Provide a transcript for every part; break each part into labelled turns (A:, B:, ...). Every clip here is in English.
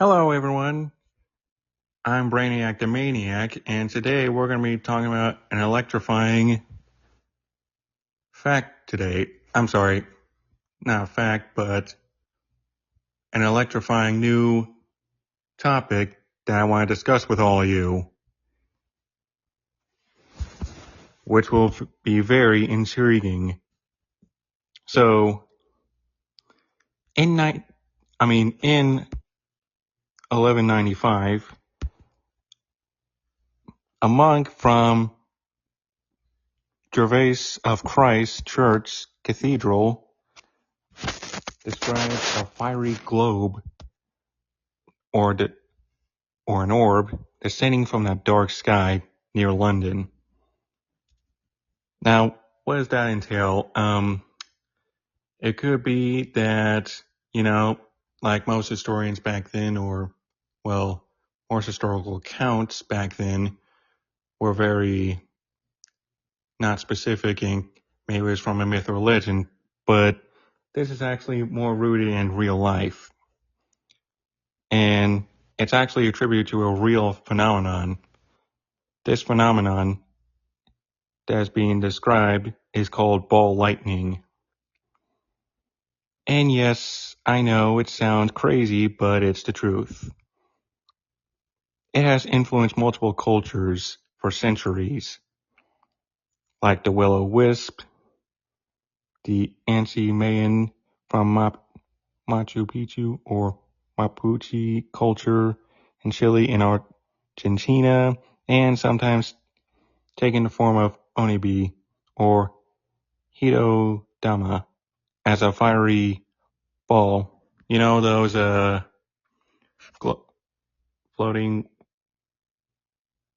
A: Hello, everyone. I'm Brainiac the Maniac, and today we're going to be talking about an electrifying fact today. I'm sorry, not a fact, but an electrifying new topic that I want to discuss with all of you, which will be very intriguing. So, in 1195, a monk from Gervais of Christ Church Cathedral describes a fiery globe or an orb descending from that dark sky near London. Now, what does that entail? It could be that, like most historians back then, most historical accounts back then were very not specific and maybe it was from a myth or legend, but this is actually more rooted in real life. And it's actually attributed to a real phenomenon. This phenomenon that's being described is called ball lightning. And yes, I know it sounds crazy, but it's the truth. It has influenced multiple cultures for centuries, like the will-o-wisp, the Ansi Mayan from Machu Picchu or Mapuche culture in Chile and Argentina, and sometimes taking the form of onibi or hitodama as a fiery ball. You know those floating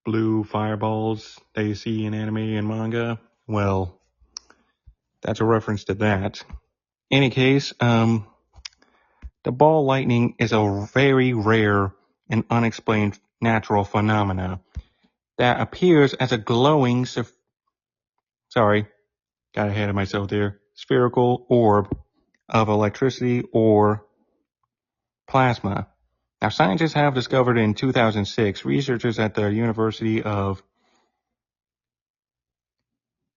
A: blue fireballs that you see in anime and manga? Well, that's a reference to that. In any case, the ball lightning is a very rare and unexplained natural phenomena that appears as a glowing, got ahead of myself there, spherical orb of electricity or plasma. Now, scientists have discovered in 2006, researchers at the University of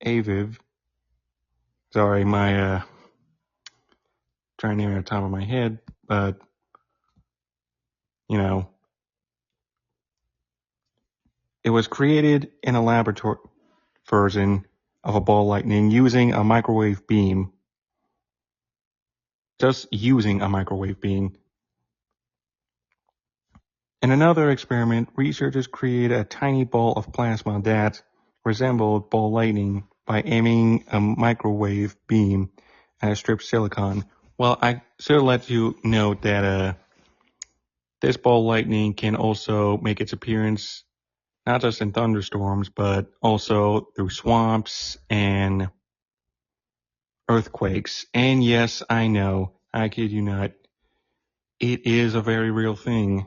A: Aviv, my trying to name it at the top of my head, but it was created in a laboratory version of a ball lightning using a microwave beam. Just using a microwave beam. In another experiment, researchers created a tiny ball of plasma that resembled ball lightning by aiming a microwave beam at a stripped silicon. Well, I should let you know that this ball lightning can also make its appearance not just in thunderstorms, but also through swamps and earthquakes. And yes, I know, I kid you not, it is a very real thing.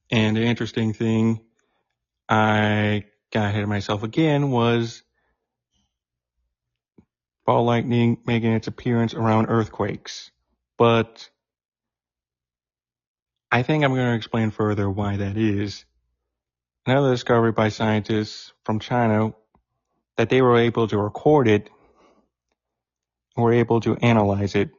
A: And the interesting thing, I got ahead of myself again, was ball lightning making its appearance around earthquakes. But I think I'm going to explain further why that is. Another discovery by scientists from China that they were able to record it, were able to analyze it.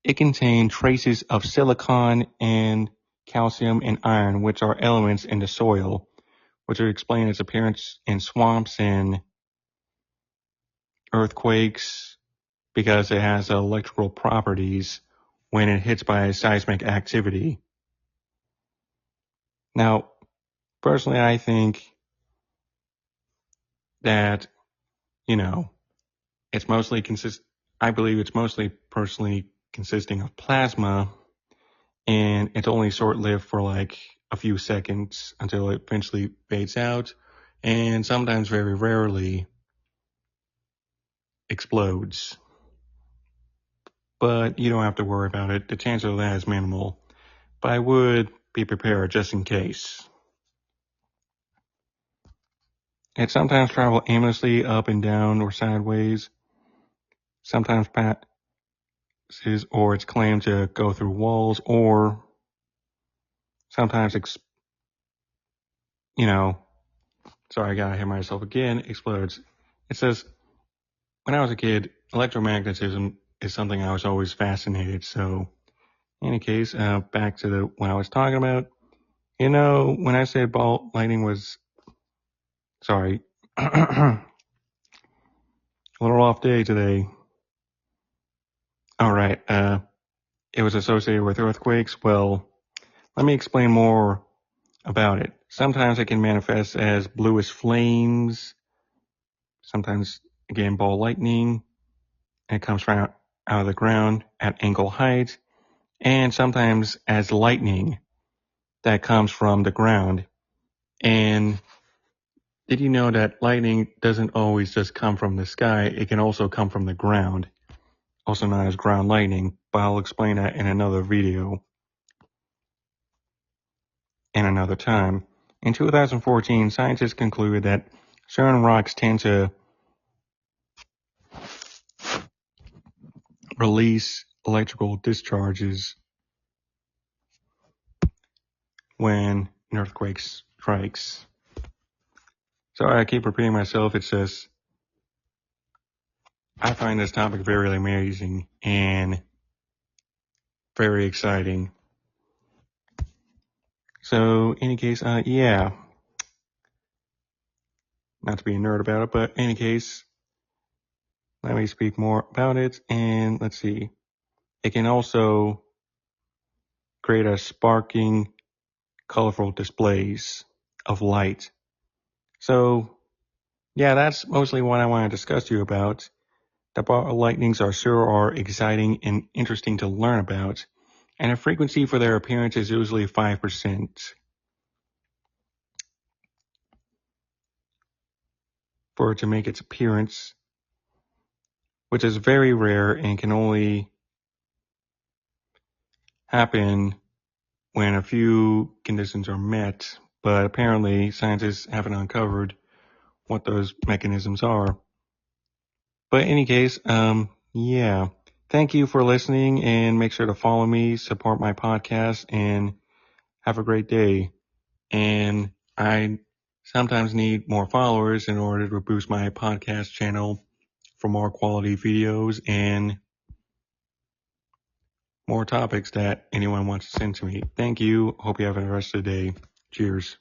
A: It contained traces of silicon and calcium and iron, which are elements in the soil, which would explain its appearance in swamps and earthquakes because it has electrical properties when it hits by seismic activity. Now, personally, I think that, it's mostly I believe it's mostly personally consisting of plasma, and it's only short-lived for like a few seconds until it eventually fades out, and sometimes very rarely explodes. But you don't have to worry about it. The chance of that is minimal. But I would be prepared just in case. It sometimes travels aimlessly up and down or sideways. sometimes passes or it's claimed to go through walls, or sometimes, sorry, I gotta hear myself again, explodes. It says, when I was a kid, electromagnetism is something I was always fascinated. So, in any case, back to what I was talking about. When I said ball lightning was, sorry, a little off day today. All right, it was associated with earthquakes. Well, let me explain more about it. Sometimes it can manifest as bluish flames. Sometimes, again, ball lightning. And it comes from out of the ground at ankle height. And sometimes as lightning that comes from the ground. And did you know that lightning doesn't always just come from the sky? It can also come from the ground, also known as ground lightning. But I'll explain that in another video and another time. In 2014, scientists concluded that certain rocks tend to release electrical discharges when an earthquake strikes. Sorry, I keep repeating myself. It's just, I find this topic very amazing and very exciting. So, in any case, yeah, not to be a nerd about it, but in any case, let me speak more about it. And let's see, it can also create a sparking, colorful displays of light. So, yeah, that's mostly what I want to discuss to you about. The ball lightnings are exciting and interesting to learn about, and the frequency for their appearance is usually 5% for it to make its appearance, which is very rare and can only happen when a few conditions are met, but apparently scientists haven't uncovered what those mechanisms are. But in any case, yeah. Thank you for listening, and make sure to follow me, support my podcast, and have a great day. And I sometimes need more followers in order to boost my podcast channel for more quality videos and more topics that anyone wants to send to me. Thank you. Hope you have a rest of the day. Cheers.